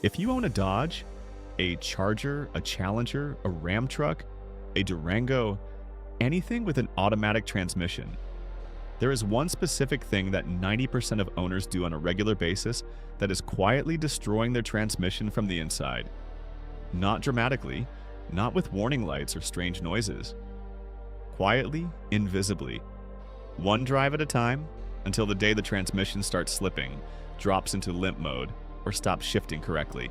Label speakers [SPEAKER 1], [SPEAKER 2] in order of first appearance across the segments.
[SPEAKER 1] If you own a Dodge, a Charger, a Challenger, a Ram truck, a Durango, anything with an automatic transmission, there is one specific thing that 90% of owners do on a regular basis that is quietly destroying their transmission from the inside. Not dramatically, not with warning lights or strange noises. Quietly, invisibly. One drive at a time, until the day the transmission starts slipping, drops into limp mode, or stops shifting correctly.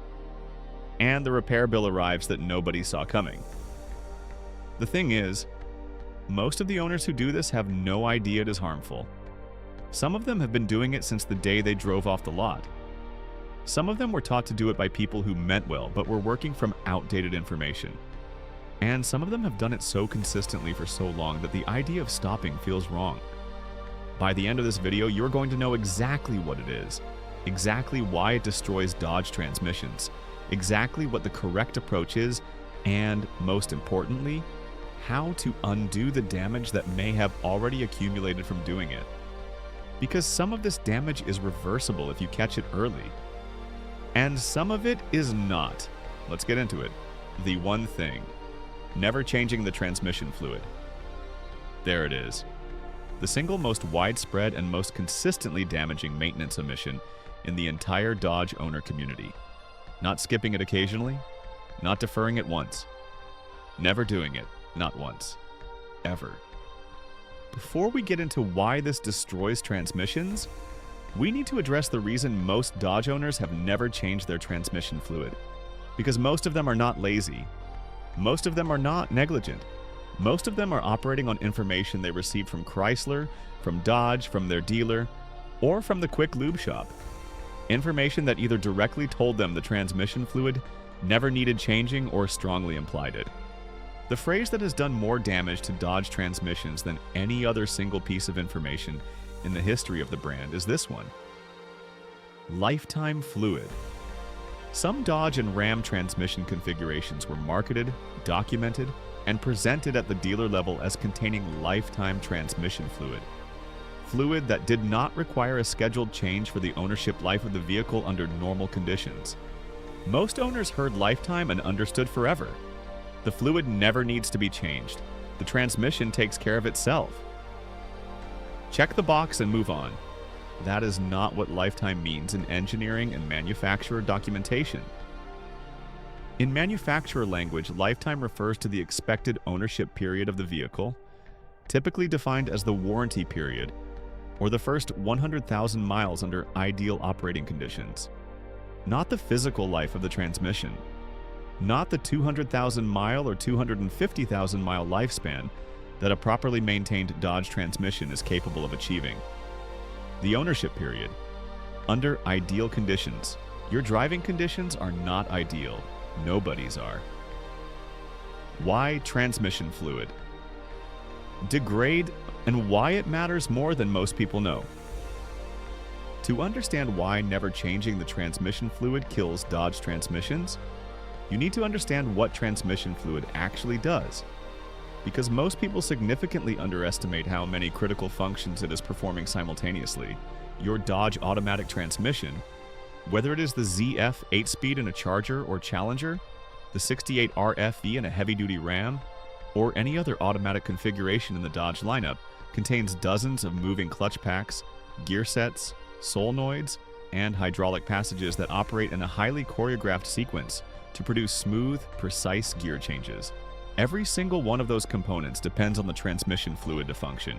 [SPEAKER 1] And the repair bill arrives that nobody saw coming. The thing is, most of the owners who do this have no idea it is harmful. Some of them have been doing it since the day they drove off the lot. Some of them were taught to do it by people who meant well but were working from outdated information. And some of them have done it so consistently for so long that the idea of stopping feels wrong. By the end of this video, you're going to know exactly what it is, exactly why it destroys Dodge transmissions, exactly what the correct approach is, and, most importantly, how to undo the damage that may have already accumulated from doing it. Because some of this damage is reversible if you catch it early. And some of it is not. Let's get into it. The one thing. Never changing the transmission fluid. There it is. The single most widespread and most consistently damaging maintenance omission in the entire Dodge owner community. Not skipping it occasionally, not deferring it once. Never doing it, not once. Ever. Before we get into why this destroys transmissions, we need to address the reason most Dodge owners have never changed their transmission fluid. Because most of them are not lazy. Most of them are not negligent. Most of them are operating on information they received from Chrysler, from Dodge, from their dealer, or from the quick lube shop. Information that either directly told them the transmission fluid never needed changing or strongly implied it. The phrase that has done more damage to Dodge transmissions than any other single piece of information in the history of the brand is this one: lifetime fluid. Some Dodge and Ram transmission configurations were marketed, documented, and presented at the dealer level as containing lifetime transmission fluid. Fluid that did not require a scheduled change for the ownership life of the vehicle under normal conditions. Most owners heard lifetime and understood forever. The fluid never needs to be changed. The transmission takes care of itself. Check the box and move on. That is not what lifetime means in engineering and manufacturer documentation. In manufacturer language, lifetime refers to the expected ownership period of the vehicle, typically defined as the warranty period, or the first 100,000 miles under ideal operating conditions. Not the physical life of the transmission. Not the 200,000 mile or 250,000 mile lifespan that a properly maintained Dodge transmission is capable of achieving. The ownership period. Under ideal conditions. Your driving conditions are not ideal. Nobody's are. Why transmission fluid? Degrade and why it matters more than most people know. To understand why never changing the transmission fluid kills Dodge transmissions, you need to understand what transmission fluid actually does. Because most people significantly underestimate how many critical functions it is performing simultaneously, your Dodge automatic transmission, whether it is the ZF 8-speed in a Charger or Challenger, the 68R FV in a heavy-duty Ram, or any other automatic configuration in the Dodge lineup, contains dozens of moving clutch packs, gear sets, solenoids, and hydraulic passages that operate in a highly choreographed sequence to produce smooth, precise gear changes. Every single one of those components depends on the transmission fluid to function.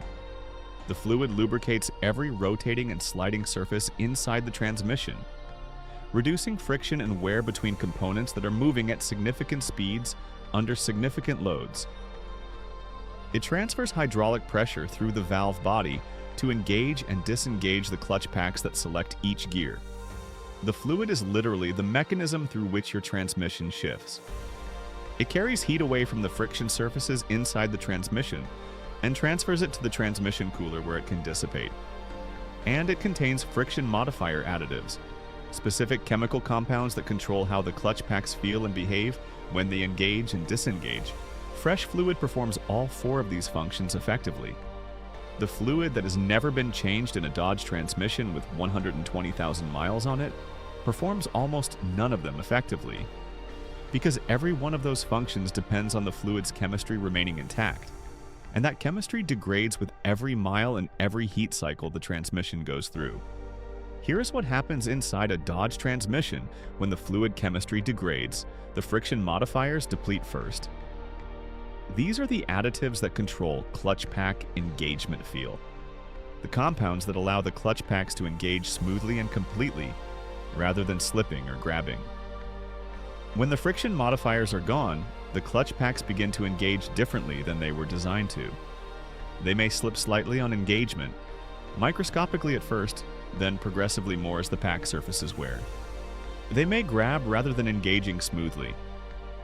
[SPEAKER 1] The fluid lubricates every rotating and sliding surface inside the transmission, reducing friction and wear between components that are moving at significant speeds under significant loads. It transfers hydraulic pressure through the valve body to engage and disengage the clutch packs that select each gear. The fluid is literally the mechanism through which your transmission shifts. It carries heat away from the friction surfaces inside the transmission and transfers it to the transmission cooler where it can dissipate. And it contains friction modifier additives, specific chemical compounds that control how the clutch packs feel and behave when they engage and disengage. Fresh fluid performs all four of these functions effectively. The fluid that has never been changed in a Dodge transmission with 120,000 miles on it performs almost none of them effectively, because every one of those functions depends on the fluid's chemistry remaining intact, and that chemistry degrades with every mile and every heat cycle the transmission goes through. Here's what happens inside a Dodge transmission when the fluid chemistry degrades. The friction modifiers deplete first. These are the additives that control clutch pack engagement feel, the compounds that allow the clutch packs to engage smoothly and completely, rather than slipping or grabbing. When the friction modifiers are gone, the clutch packs begin to engage differently than they were designed to. They may slip slightly on engagement, microscopically at first, then progressively more as the pack surfaces wear. They may grab rather than engaging smoothly,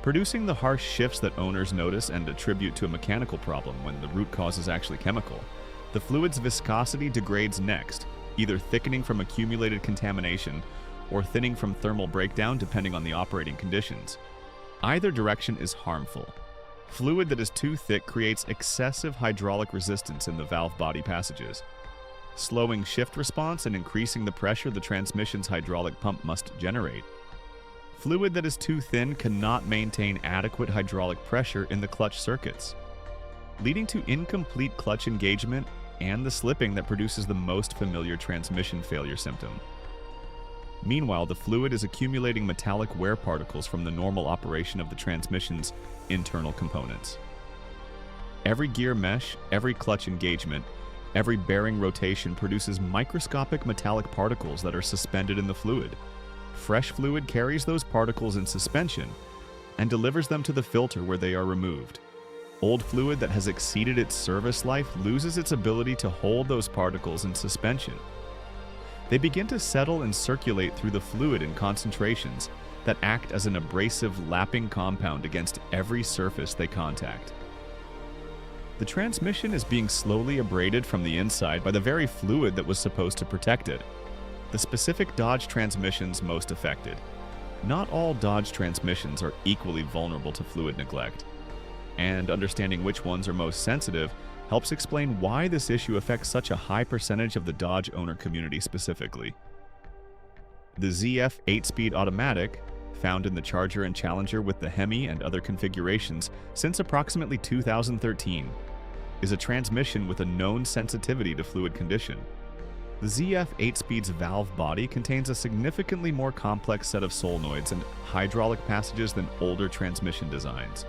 [SPEAKER 1] producing the harsh shifts that owners notice and attribute to a mechanical problem when the root cause is actually chemical. The fluid's viscosity degrades next, either thickening from accumulated contamination or thinning from thermal breakdown depending on the operating conditions. Either direction is harmful. Fluid that is too thick creates excessive hydraulic resistance in the valve body passages, slowing shift response and increasing the pressure the transmission's hydraulic pump must generate. Fluid that is too thin cannot maintain adequate hydraulic pressure in the clutch circuits, leading to incomplete clutch engagement and the slipping that produces the most familiar transmission failure symptom. Meanwhile, the fluid is accumulating metallic wear particles from the normal operation of the transmission's internal components. Every gear mesh, every clutch engagement, every bearing rotation produces microscopic metallic particles that are suspended in the fluid. Fresh fluid carries those particles in suspension and delivers them to the filter where they are removed. Old fluid that has exceeded its service life loses its ability to hold those particles in suspension. They begin to settle and circulate through the fluid in concentrations that act as an abrasive lapping compound against every surface they contact. The transmission is being slowly abraded from the inside by the very fluid that was supposed to protect it. The specific Dodge transmissions most affected. Not all Dodge transmissions are equally vulnerable to fluid neglect, and understanding which ones are most sensitive helps explain why this issue affects such a high percentage of the Dodge owner community specifically. The ZF 8-speed automatic, found in the Charger and Challenger with the Hemi and other configurations since approximately 2013, is a transmission with a known sensitivity to fluid condition. The ZF 8-speed's valve body contains a significantly more complex set of solenoids and hydraulic passages than older transmission designs.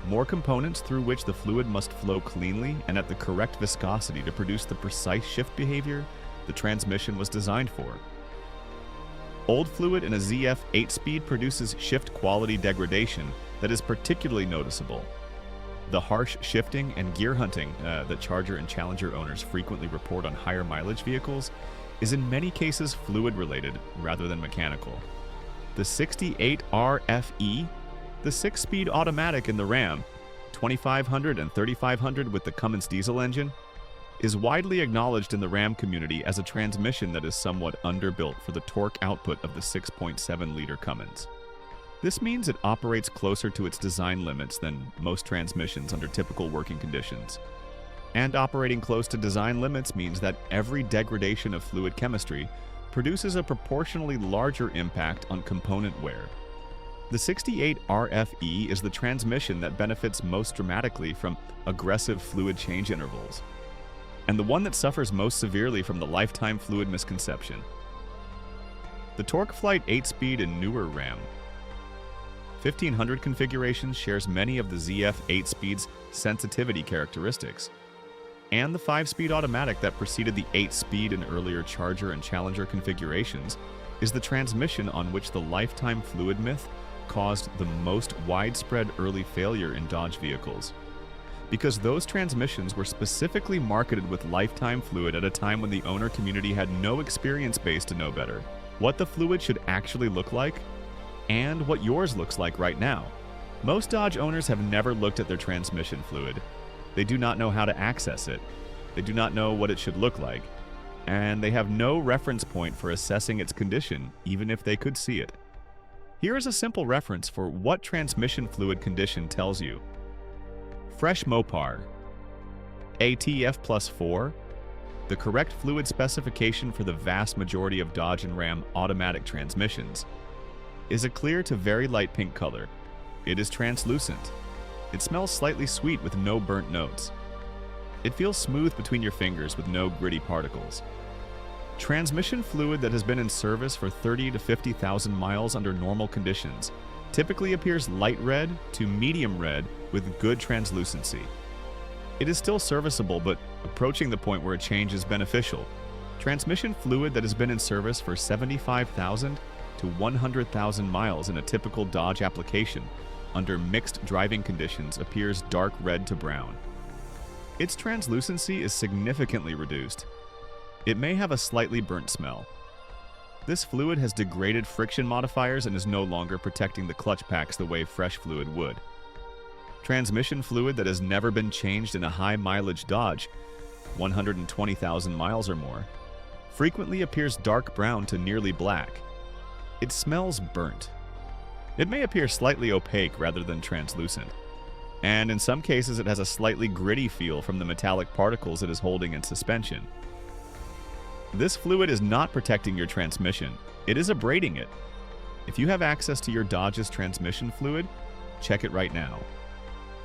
[SPEAKER 1] More components through which the fluid must flow cleanly and at the correct viscosity to produce the precise shift behavior the transmission was designed for. Old fluid in a ZF 8-speed produces shift quality degradation that is particularly noticeable. The harsh shifting and gear hunting that Charger and Challenger owners frequently report on higher mileage vehicles is in many cases fluid-related rather than mechanical. The 68 RFE, the 6-speed automatic in the Ram, 2500 and 3500 with the Cummins diesel engine, is widely acknowledged in the Ram community as a transmission that is somewhat underbuilt for the torque output of the 6.7-liter Cummins. This means it operates closer to its design limits than most transmissions under typical working conditions. And operating close to design limits means that every degradation of fluid chemistry produces a proportionally larger impact on component wear. The 68 RFE is the transmission that benefits most dramatically from aggressive fluid change intervals, and the one that suffers most severely from the lifetime fluid misconception. The TorqueFlite 8-speed and newer Ram 1500 configuration shares many of the ZF 8-speed's sensitivity characteristics, and the 5-speed automatic that preceded the 8-speed and earlier Charger and Challenger configurations is the transmission on which the lifetime fluid myth caused the most widespread early failure in Dodge vehicles, because those transmissions were specifically marketed with lifetime fluid at a time when the owner community had no experience base to know better, what the fluid should actually look like, and what yours looks like right now. Most Dodge owners have never looked at their transmission fluid. They do not know how to access it. They do not know what it should look like, and they have no reference point for assessing its condition, even if they could see it. Here is a simple reference for what transmission fluid condition tells you. Fresh Mopar, ATF plus 4, The correct fluid specification for the vast majority of Dodge and Ram automatic transmissions is a clear to very light pink color. It is translucent. It smells slightly sweet with no burnt notes. It feels smooth between your fingers with no gritty particles. Transmission fluid that has been in service for 30 to 50,000 miles under normal conditions typically appears light red to medium red with good translucency. It is still serviceable, but approaching the point where a change is beneficial. Transmission fluid that has been in service for 75,000 to 100,000 miles in a typical Dodge application under mixed driving conditions appears dark red to brown. Its translucency is significantly reduced. It may have a slightly burnt smell. This fluid has degraded friction modifiers and is no longer protecting the clutch packs the way fresh fluid would. Transmission fluid that has never been changed in a high-mileage Dodge, 120,000 miles or more, frequently appears dark brown to nearly black. It smells burnt. It may appear slightly opaque rather than translucent, and in some cases it has a slightly gritty feel from the metallic particles it is holding in suspension. This fluid is not protecting your transmission, it is abrading it. If you have access to your Dodge's transmission fluid, check it right now.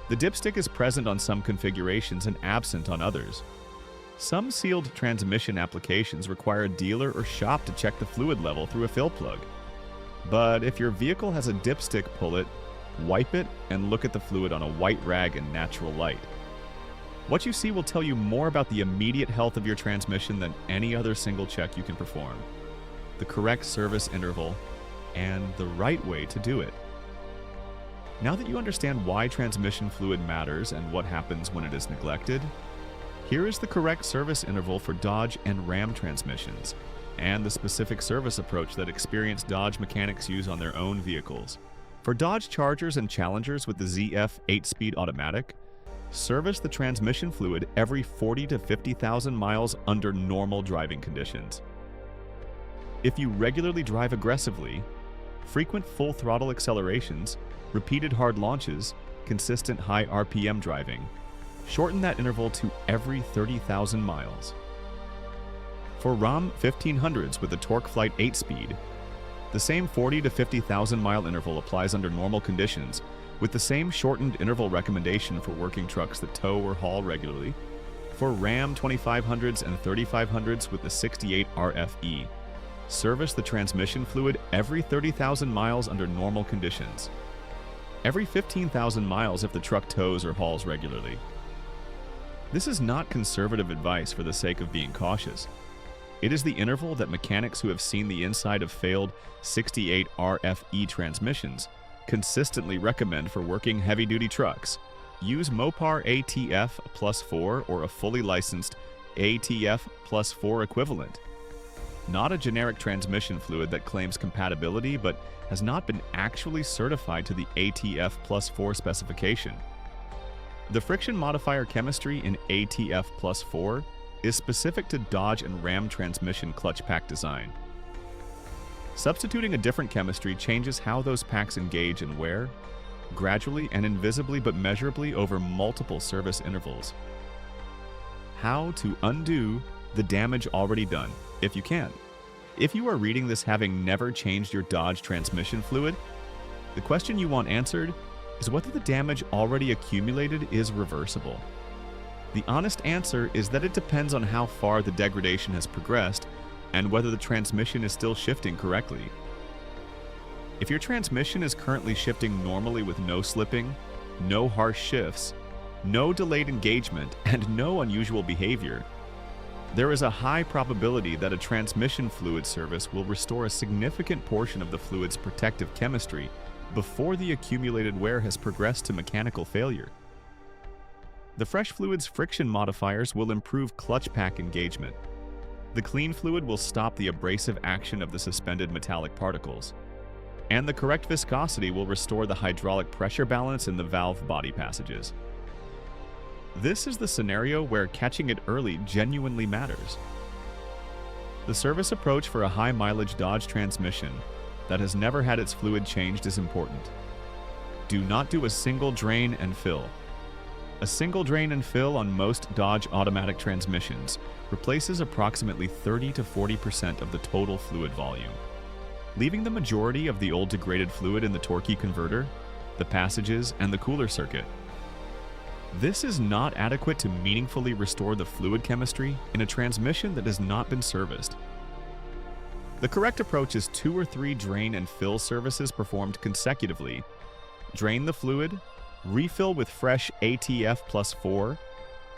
[SPEAKER 1] The dipstick is present on some configurations and absent on others. Some sealed transmission applications require a dealer or shop to check the fluid level through a fill plug. But if your vehicle has a dipstick, pull it, wipe it, and look at the fluid on a white rag in natural light. What you see will tell you more about the immediate health of your transmission than any other single check you can perform, the correct service interval, and the right way to do it. Now that you understand why transmission fluid matters and what happens when it is neglected, here is the correct service interval for Dodge and Ram transmissions, and the specific service approach that experienced Dodge mechanics use on their own vehicles. For Dodge Chargers and Challengers with the ZF 8-speed automatic, service the transmission fluid every 40 to 50,000 miles under normal driving conditions. If you regularly drive aggressively, frequent full throttle accelerations, repeated hard launches, consistent high RPM driving, shorten that interval to every 30,000 miles. For Ram 1500s with the TorqueFlite 8-speed, the same 40 to 50,000 mile interval applies under normal conditions, with the same shortened interval recommendation for working trucks that tow or haul regularly. For Ram 2500s and 3500s with the 68 RFE, service the transmission fluid every 30,000 miles under normal conditions. Every 15,000 miles if the truck tows or hauls regularly. This is not conservative advice for the sake of being cautious. It is the interval that mechanics who have seen the inside of failed 68 RFE transmissions consistently recommend for working heavy-duty trucks. Use Mopar ATF plus 4 or a fully licensed ATF plus 4 equivalent. Not a generic transmission fluid that claims compatibility but has not been actually certified to the ATF plus 4 specification. The friction modifier chemistry in ATF plus 4 is specific to Dodge and Ram transmission clutch pack design. Substituting a different chemistry changes how those packs engage and wear, gradually and invisibly but measurably over multiple service intervals. How to undo the damage already done, if you can. If you are reading this having never changed your Dodge transmission fluid, the question you want answered is whether the damage already accumulated is reversible. The honest answer is that it depends on how far the degradation has progressed and whether the transmission is still shifting correctly. If your transmission is currently shifting normally with no slipping, no harsh shifts, no delayed engagement, and no unusual behavior, there is a high probability that a transmission fluid service will restore a significant portion of the fluid's protective chemistry before the accumulated wear has progressed to mechanical failure. The fresh fluid's friction modifiers will improve clutch pack engagement. The clean fluid will stop the abrasive action of the suspended metallic particles. And the correct viscosity will restore the hydraulic pressure balance in the valve body passages. This is the scenario where catching it early genuinely matters. The service approach for a high-mileage Dodge transmission that has never had its fluid changed is important. Do not do a single drain and fill. A single drain and fill on most Dodge automatic transmissions replaces approximately 30 to 40% of the total fluid volume, leaving the majority of the old degraded fluid in the torque converter, the passages, and the cooler circuit. This is not adequate to meaningfully restore the fluid chemistry in a transmission that has not been serviced. The correct approach is 2 or 3 drain and fill services performed consecutively. Drain the fluid, refill with fresh ATF plus 4,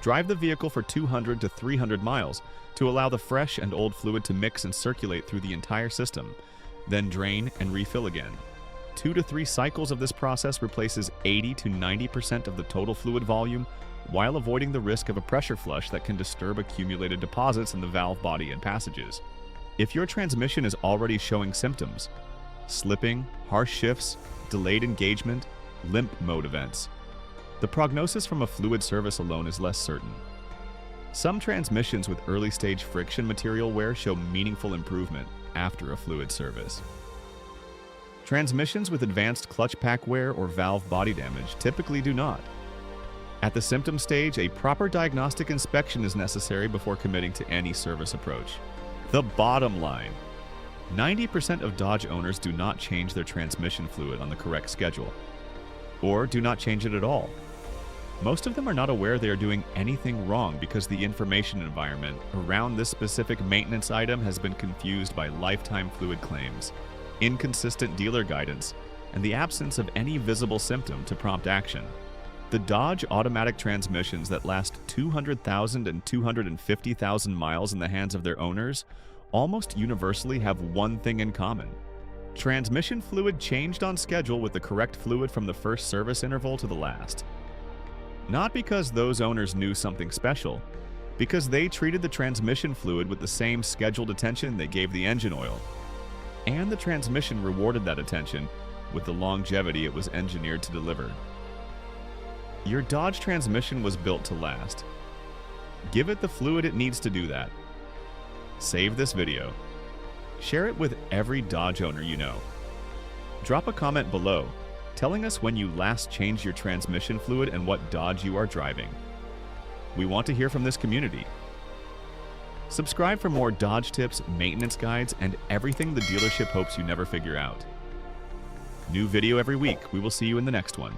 [SPEAKER 1] drive the vehicle for 200 to 300 miles to allow the fresh and old fluid to mix and circulate through the entire system, then drain and refill again. 2 to 3 cycles of this process replaces 80 to 90% of the total fluid volume while avoiding the risk of a pressure flush that can disturb accumulated deposits in the valve body and passages. If your transmission is already showing symptoms, slipping, harsh shifts, delayed engagement, limp mode events, the prognosis from a fluid service alone is less certain. Some transmissions with early-stage friction material wear show meaningful improvement after a fluid service. Transmissions with advanced clutch pack wear or valve body damage typically do not. At the symptom stage, a proper diagnostic inspection is necessary before committing to any service approach. The bottom line: 90% of Dodge owners do not change their transmission fluid on the correct schedule, or do not change it at all. Most of them are not aware they are doing anything wrong because the information environment around this specific maintenance item has been confused by lifetime fluid claims, inconsistent dealer guidance, and the absence of any visible symptom to prompt action. The Dodge automatic transmissions that last 200,000 and 250,000 miles in the hands of their owners almost universally have one thing in common: transmission fluid changed on schedule with the correct fluid from the first service interval to the last. Not because those owners knew something special, because they treated the transmission fluid with the same scheduled attention they gave the engine oil. And the transmission rewarded that attention with the longevity it was engineered to deliver. Your Dodge transmission was built to last. Give it the fluid it needs to do that. Save this video. Share it with every Dodge owner you know. Drop a comment below telling us when you last changed your transmission fluid and what Dodge you are driving. We want to hear from this community. Subscribe for more Dodge tips, maintenance guides, and everything the dealership hopes you never figure out. New video every week. We will see you in the next one.